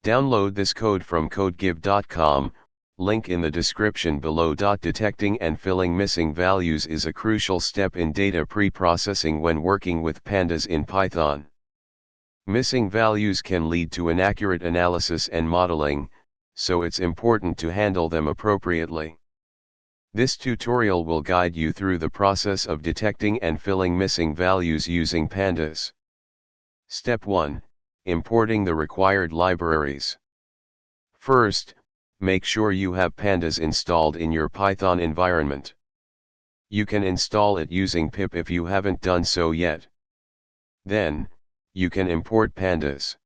Download this code from codegive.com, link in the description below. Detecting and filling missing values is a crucial step in data preprocessing when working with Pandas in Python. Missing values can lead to inaccurate analysis and modeling, so it's important to handle them appropriately. This tutorial will guide you through the process of detecting and filling missing values using Pandas. Step 1. Importing the required libraries. First, make sure you have Pandas installed in your Python environment. You can install it using pip if you haven't done so yet. Then, you can import Pandas.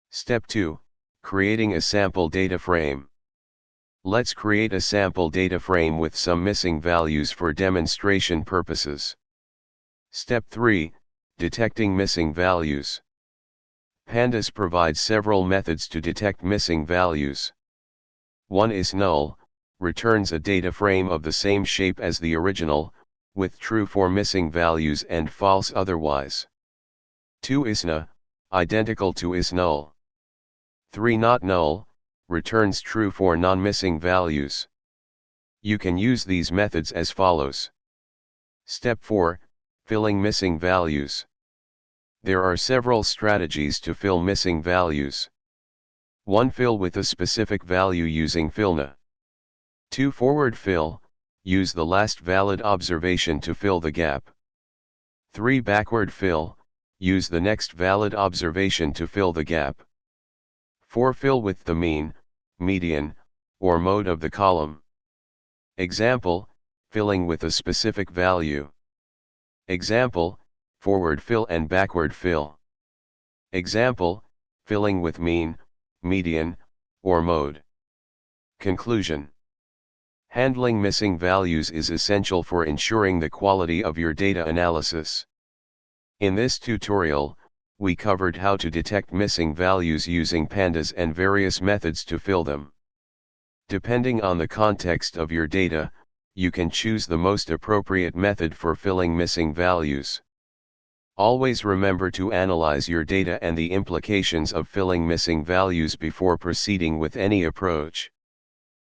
Step 2. Creating a sample data frame. Let's create a sample data frame with some missing values for demonstration purposes. Step 3. Detecting missing values. Pandas provides several methods to detect missing values. One isnull, returns a data frame of the same shape as the original, with true for missing values and false otherwise. 2 isna, identical to isnull. 3 not null, returns true for non-missing values. You can use these methods as follows. Step 4, filling missing values. There are several strategies to fill missing values. 1. Fill with a specific value using fillna. 2. Forward fill, use the last valid observation to fill the gap. 3. Backward fill, use the next valid observation to fill the gap. 4. Fill with the mean, median, or mode of the column. Example, filling with a specific value. Example, forward fill and backward fill. Example, filling with mean, median, or mode. Conclusion. Handling missing values is essential for ensuring the quality of your data analysis. In this tutorial, we covered how to detect missing values using Pandas and various methods to fill them. Depending on the context of your data, you can choose the most appropriate method for filling missing values. Always remember to analyze your data and the implications of filling missing values before proceeding with any approach.